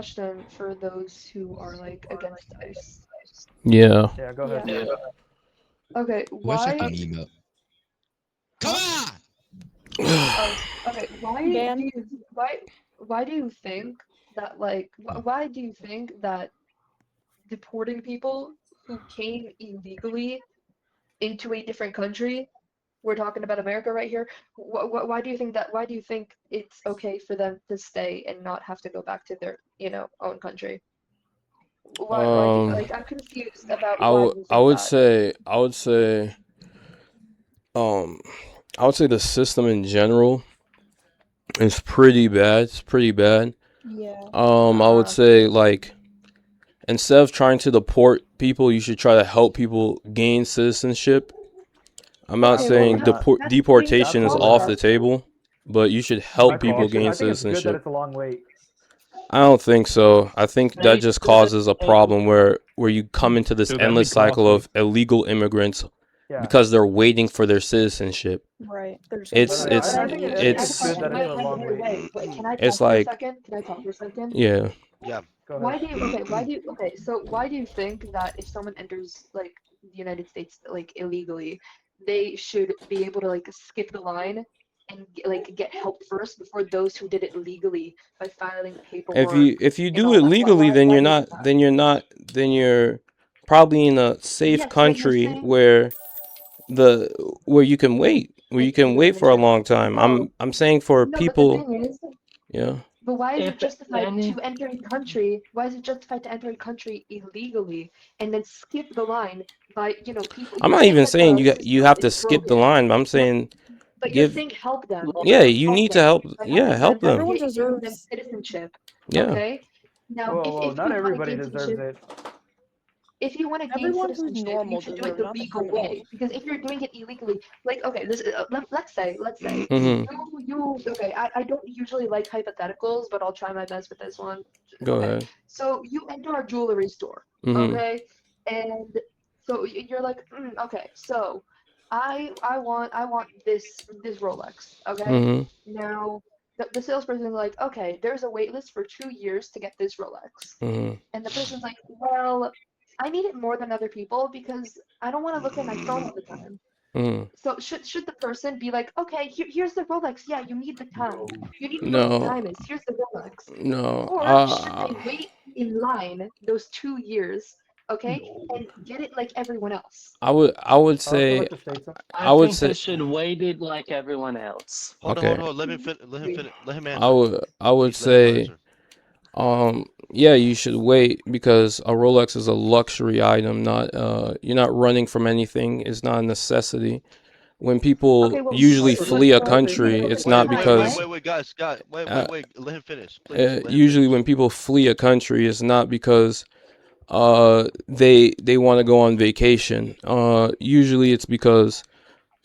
question for those who are like against ICE. Yeah. Yeah, go ahead. Yeah. Okay, Wish I why? could meme it. Come on! Oh, okay. Dan? Why do you think that like why do you think that deporting people who came illegally into a different country, we're talking about America right here, why do you think that, why do you think it's okay for them to stay and not have to go back to their, own country? Why do, Um, like, I'm confused about I why would you I think would that. say I would say um I would say the system in general is pretty bad. It's pretty bad. Yeah. I would say like instead of trying to deport people, you should try to help people gain citizenship. I'm not Okay, well, saying Absolutely not. that's the thing, deportation is Absolutely off not. the also, table, but you should I help think people it's gain I think it's good that citizenship. it's a long wait. I don't think so. I think that They just do that causes a to problem where you come into this Dude, that'd be endless cycle costly. of illegal immigrants Yeah. because they're waiting for their citizenship. Right. They're just It's gonna it's sit I around think and I think wait. it's it's good that it's wait, a wait, long wait, wait. wait, can I it's talk for a like second? Can I talk for a second? yeah. Yeah. Go Why ahead. do you, so why do you think that if someone enters like the United States like illegally, they should be able to like skip the line and like get help first before those who did it legally by filing paperwork If you and do all it that? Why legally, why then why you're do you not think that? then you're not then you're probably in a safe Yes, but you're country saying, the where you can like wait illegal for a immigrant. long time. No, I'm saying for no, but the people, thing is, yeah. but why is if it justified any to enter a country? Why is it justified to enter a country illegally and then skip the line by, people? I'm You're not saying even that the saying you system have is to skip the broken, line, but I'm but saying but you're give saying help them. You're yeah, laws, saying you help need to them help, by yeah, help them. Everyone giving them deserves. citizenship. Yeah. Okay? Now, Whoa, if whoa! if Not you want to everybody gain deserves citizenship, it. if you want to gain Everyone who's citizenship, you normal should do it deserves, the not the legal criminals. way. Because if you're doing it illegally, like, okay, let's say, Mhm. okay, I don't usually like hypotheticals, but I'll try my best with this one. Go Okay, ahead. so you enter a jewelry store, Mhm. okay, and so you're like, okay, so I want this Rolex, okay. Mhm. Now the salesperson is like, okay, there's a wait list for 2 years to get this Rolex, Mhm. and the person's like, well, I need it more than other people because I don't want to look at my phone all the time. Mhm. So should the person be like, okay, here's the Rolex. Yeah, you need the time. You need to know what the No. time is. Here's the Rolex. No. Or should they wait in line those 2 years, okay, and get it like everyone else? I would I also say like to state something. I I would think they say should wait it like everyone else. okay. Let him Let him Agree. finish. Let him answer. I would Let him say answer. yeah, you should wait because a Rolex is a luxury item, not you're not running from anything. It's not a necessity. When people Okay, well, usually flee a but you country, know the it's not Wait, time, because guys, uh, Let him finish, please. Let him usually finish. when people flee a country, it's not because they want to go on vacation. Usually it's because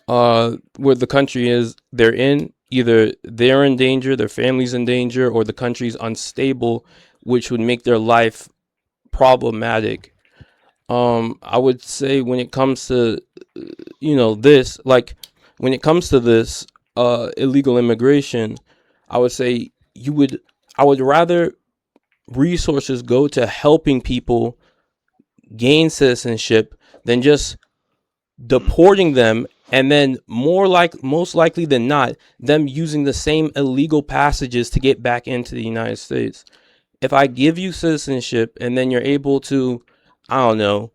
where the country is they're in, either they're in danger, their family's in danger, or the country's unstable, which would make their life problematic. I would say when it comes to this, like when it comes to this illegal immigration, I would say I would rather resources go to helping people gain citizenship than just deporting them, and then most likely than not them using the same illegal passages to get back into the United States. If I give you citizenship and then you're able to, I don't know,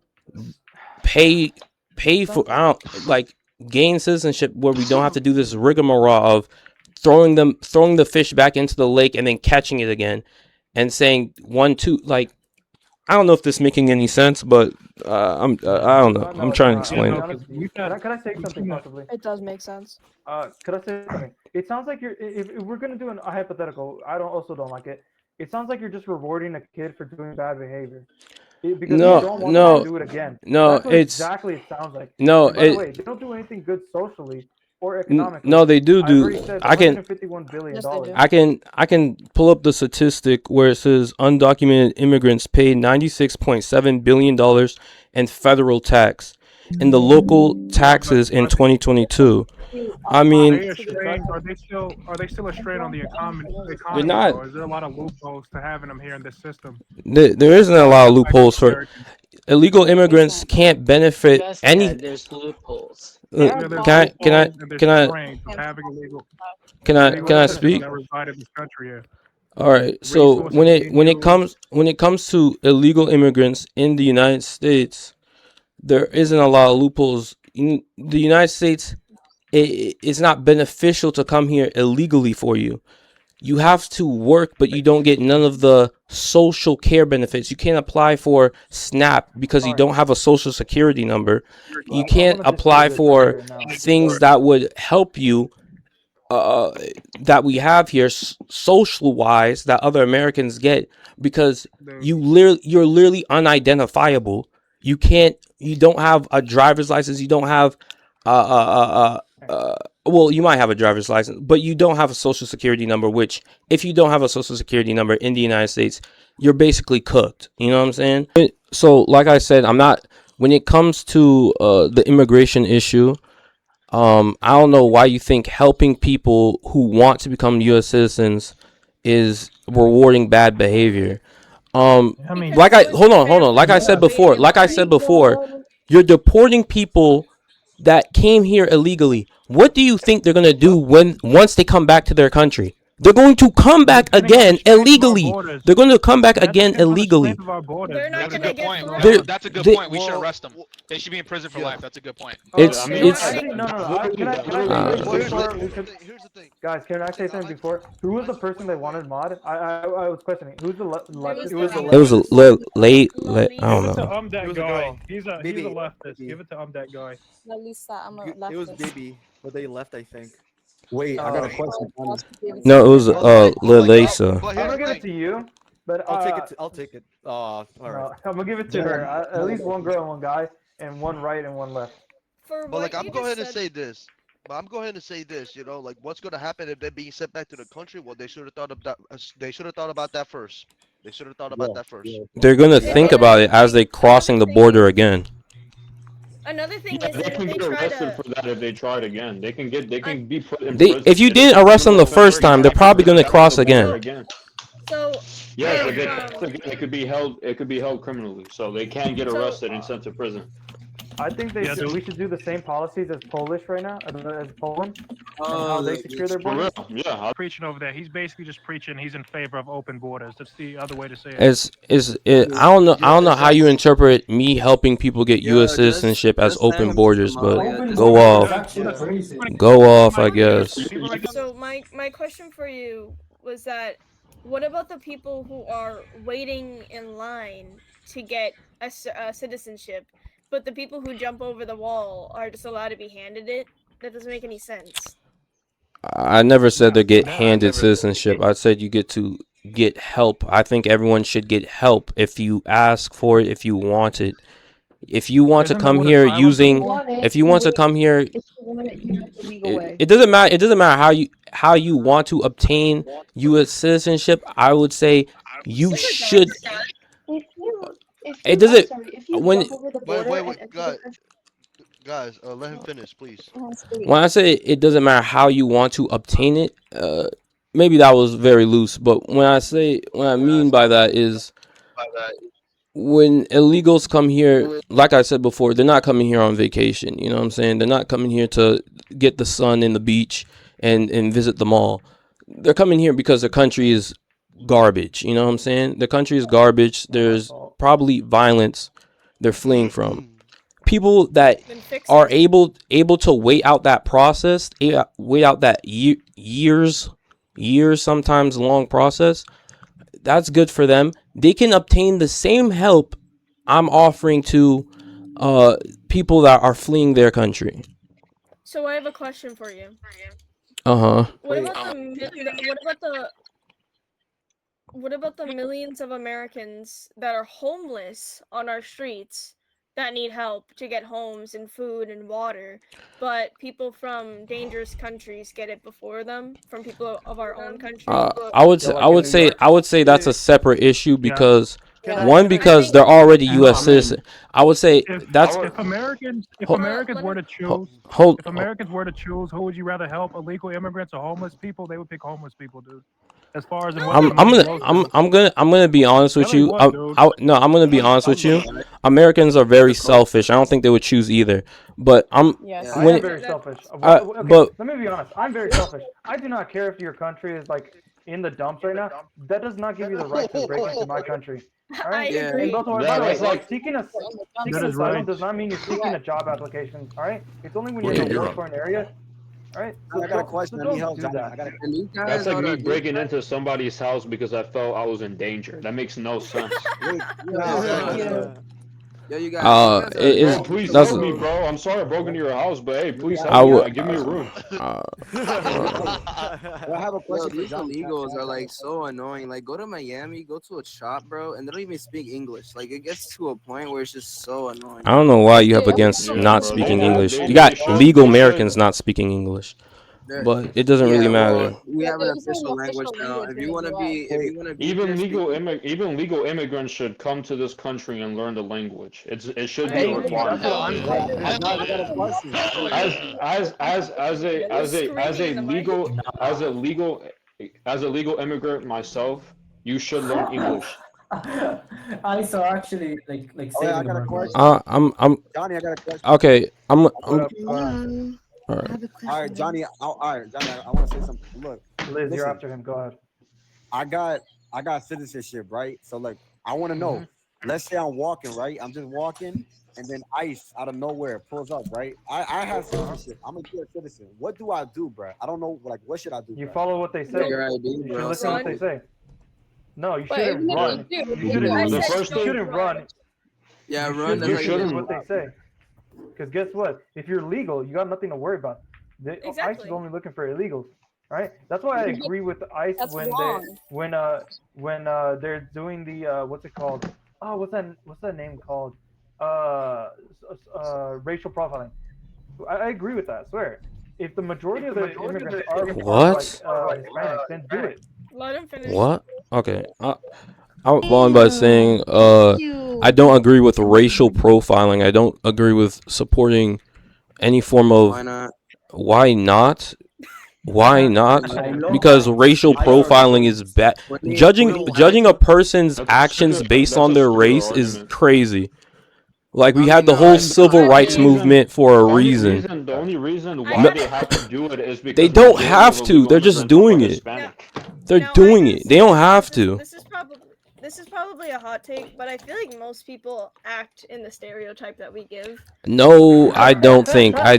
pay for, Some I don't like, gain citizenship where we don't have to do this rigmarole of throwing the fish back into the lake and then catching it again and saying 1 2, like, I don't know if this is making any sense, but I don't know. no, I'm it's trying to not. Yeah, explain To be no, it. because honest with you, you can can I say you something can possibly? It does make sense. Could I say something? It sounds like if we're gonna do a hypothetical, I don't like it. It sounds like you're just rewarding a kid for doing bad behavior, because you yes, No, don't want them to no, do it again. no. That's what It's exactly it sounds like. no. And by the It way, they don't do anything good socially or economically. no. They I've do. already said I can 151 billion Yes, they dollars. do. I can pull up the statistic where it says undocumented immigrants paid $96.7 billion in federal tax, and the local no, but taxes in I think 2022. I mean, Are they a strain? Are they still a strain on the economy? they're not. Or is there a lot of loopholes to having them here in this system? There isn't a lot of loopholes for Americans. illegal immigrants. Can't benefit Just any. said there's loopholes. Look, Yeah, there's can I loopholes and there's can I strains of having illegal can I citizens speak? that reside in this country here. All right. So Resources being used. when it comes to illegal immigrants in the United States, there isn't a lot of loopholes. In the United States, it's not beneficial to come here illegally for you. You have to work, but you don't get none of the social care benefits. You can't apply for SNAP because you don't have a social security number. You can't apply for things that would help you that we have here social wise that other Americans get because you're literally unidentifiable. You don't have a driver's license. You don't have well, you might have a driver's license, but you don't have a social security number, which if you don't have a social security number in the United States, you're basically cooked. You know what I'm saying? So like I said, I'm not when it comes to the immigration issue. I don't know why you think helping people who want to become U.S. citizens is rewarding bad behavior. I mean, Hold on. Like I said before, you're deporting people that came here illegally. What do you think they're gonna do once they come back to their country? They're going to come back again illegally. They're going to come back again illegally. They're not That's a gonna good get point. through. That's a good they- point. We should arrest them. They should be in prison for life. That's a good point. It's They're it's already- no. Can I say Here's before the we could, thing. Here's the thing. guys? Can I say something before? Who was the person they wanted mod? I was questioning. Who's the left? was It was the the it was a late. I Give don't it to know. that It was a guy. girl. He's a Bibi. leftist. Bibi. Give it to that guy. Lisa, I'm a It was leftist. Bibi, but they left, I think. Wait, I got a question. No, it was But Lisa. But I'm here's gonna the give it thing. to you, but I'll take it. I'll take it. All right. I'm gonna give it to her. At least one girl and one guy, and one right and one left. For But what I'm you going ahead just and said, say this. But I'm going ahead and say this. You know, like what's gonna happen if they're being sent back to the country? Well, they should have thought of that. They should have thought about that first. They should have thought about that first. They're gonna think about it as they crossing the border again. another thing Yeah, is they that if can they get try arrested to, for that if they try it again. They can be put in They prison. if you It's didn't a arrest them the criminal first time, they're offense. probably gonna cross Cross the border again. so Yes, if, if they cross again, it could be held. It could be held criminally, so they can get So- arrested and sent to prison. I think Yeah, we should do the same policies as Polish right now, as Poland, and how they secure their For borders. real, yeah. Preaching over there. He's basically just preaching. He's in favor of open borders. That's the other way to say it. I don't know how you interpret me helping people get U.S. citizenship as open borders, but go off, I guess. so my question for you was that, what about the people who are waiting in line to get a citizenship, but the people who jump over the wall are just allowed to be handed it? That doesn't make any sense. I never said they get handed citizenship. I said you get to get help. I think everyone should get help if you ask for it, if you want it. If you want to Isn't that come what here asylum using, is? if you want to come here, If you want it, you have the legal way. it doesn't matter. It doesn't matter how you want to obtain U.S. citizenship. I would say you should. If you, It doesn't- I'm sorry, if you when- jump over the border Wait, and enter the guys. country, Guys, let him finish, please. When I say it doesn't matter how you want to obtain it, maybe that was very loose. But when I mean by that is when illegals come here, like I said before, they're not coming here on vacation. You know what I'm saying? They're not coming here to get the sun in the beach and visit the mall. They're coming here because their country is garbage. You know what I'm saying? The country is garbage. There's probably violence they're fleeing from. People that Then fix are it. able to wait out that process, wait out that years, sometimes long process. That's good for them. They can obtain the same help I'm offering to people that are fleeing their country. So I have a question for you. Uh-huh. What about the millions of Americans that are homeless on our streets that need help to get homes and food and water, but people from dangerous countries get it before them, from people of our own country? I would say that's a separate issue because One, because they're already U.S. I mean, citizens. I would say that's if Americans Hold- were to choose, hold. if Americans were to choose, who would you rather help? Illegal immigrants or homeless people? They would pick homeless people, dude. As far as in what I'm the money gonna goes I'm to. I'm gonna I'm gonna be honest with Really you. would, dude. No, I'm gonna be honest with you. Americans are very selfish. I don't think they would choose either. But I when am very selfish. Okay, but let me be honest. I'm very selfish. I do not care if your country is like in the dumps right now. That does not give you the right to break into my country. All right. I agree. And by the way, That's like seeking That is asylum right. does not mean you're seeking a job application. All right. It's only when you're in a war torn area. All right. So I got a question. I need help, Johnny. I got a that's like me breaking into somebody's house because I felt I was in danger. That makes no sense. Yo, you guys. it is Bro, please that's help me, bro. I'm sorry I broke into your house, but hey, please I help me. would Give me a room. I have a question. These illegals are like so annoying. Like, go to Miami, go to a shop, bro, and they don't even speak English. Like, it gets to a point where it's just so annoying. I don't know why you have against not bro, speaking they- English. they- You got they should- legal they should. Americans not speaking English, but it doesn't really matter. Well, we have an official language now. If you want to be, Even legal immigrants should come to this country and learn the language. It should be a Thank you. That's requirement. what I'm I got a question. As a legal immigrant myself, you should learn English. I saw actually like Oh, yeah, I got a question. I'm Johnny, I got a question. okay. I'm All right. right, Johnny. All right, Johnny. I want to say something. Look, Liz, you're listen. after him. Go ahead. I got citizenship, right? So like, I want to know. Let's say I'm walking, right? I'm just walking, and then ICE out of nowhere pulls up, right? I have citizenship. I'm a U.S. citizen. What do I do, bro? I don't know. Like, what should I do? You bruh? follow what they say. Your ID, You should bro. listen to what they say. No, you But shouldn't no, run. dude, You shouldn't. I The said first You thing- shouldn't run. Yeah, You run. should That's how listen you to get what they say. Because guess what? If you're legal, you got nothing to worry about. ICE Exactly. is only looking for illegals, right? That's why I agree with ICE That's when wrong. they're doing the what's it called? Oh, what's that name called? Racial profiling. I agree with that. I swear. If the majority of the immigrants are What? Hispanic, then do it. Let him finish. What? Okay. I'll go on by saying I don't agree with racial profiling. I don't agree with supporting any form of. Why not? Why not? Why not? Because racial profiling is bad. Judging a person's actions based on their race is crazy. Like we had the whole civil rights movement for a reason. The only reason why they have to do it is because They don't majority have of to. illegal They're just immigrants doing are it. Hispanic. They're Now, doing I it. They don't have to. This is probably a hot take, but I feel like most people act in the stereotype that we give. No, I don't think. I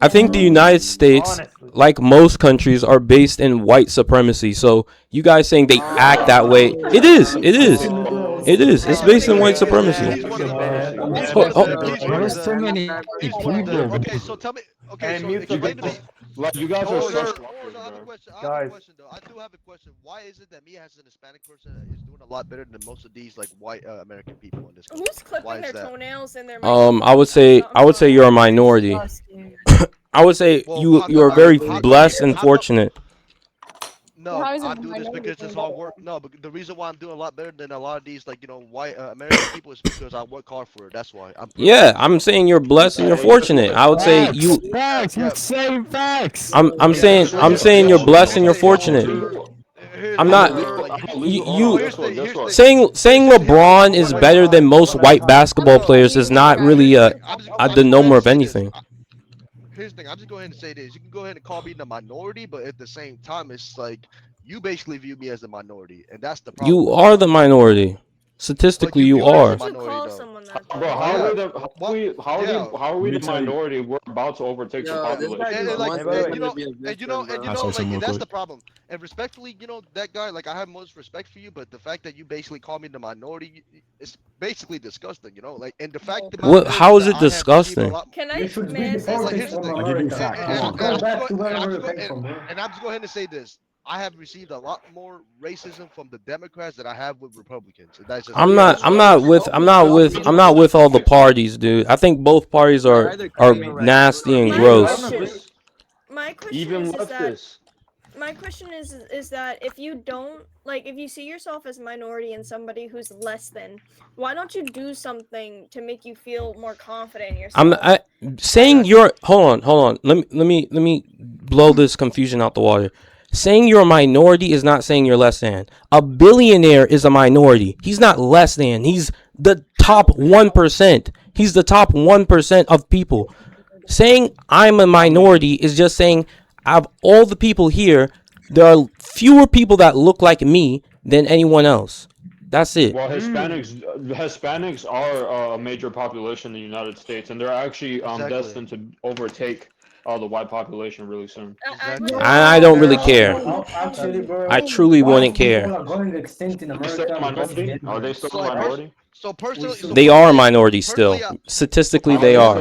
think the United States, like most countries, are based in white supremacy. So you guys saying they act that way, it is. It's based in white supremacy. There's so many people. Okay, so tell me. Okay, so explain to me. Like you guys are such. I have a question. I have a question though. I do have a question. Why is it that me as an Hispanic person is doing a lot better than most of these like white American people in this country? Who's clipping Why their is that? toenails and their I would say you're a minority. I would say you are very blessed and fortunate. No, How is it I'm doing this minority because thing it's all better? work. No, but the reason why I'm doing a lot better than a lot of these like white American people is because I work hard for it. That's why. Yeah, I'm saying you're blessed and you're fortunate. I would say you. Facts. You're saying facts. I'm saying you're blessed and you're fortunate. I'm not. Saying LeBron is better than most white basketball players is not really a denomer of anything. Here's the thing. I'm just going ahead and say this. You can go ahead and call me the minority, but at the same time, it's like you basically view me as a minority, and that's the problem. You are the minority. Statistically, you are. Bro, how are we the minority? We're about to overtake the population. And that's the problem. And respectfully, that guy, like I have most respect for you, but the fact that you basically call me the minority, it's basically disgusting, Like, and the fact that What? How is it disgusting? Can I say and I'm just going to say this. I have received a lot more racism from the Democrats than I have with Republicans. And that's just I'm not with all the parties, dude. I think both parties are nasty and gross. My question Even is that my question is that if you don't like, if you see yourself as a minority and somebody who's less than, why don't you do something to make you feel more confident in yourself? Saying you're hold on. Let me blow this confusion out the water. Saying you're a minority is not saying you're less than. A billionaire is a minority. He's not less than. He's the top 1%. He's the top 1% of people. Saying I'm a minority is just saying out of all the people here, there are fewer people that look like me than anyone else. That's it. Well, Hispanics are a major population in the United States, and they're actually destined to overtake the white population really soon. I don't really care. Actually, bro, I truly wouldn't care. people are going extinct in America. Are they still a minority? So personally, They are a minority still. Statistically, they are.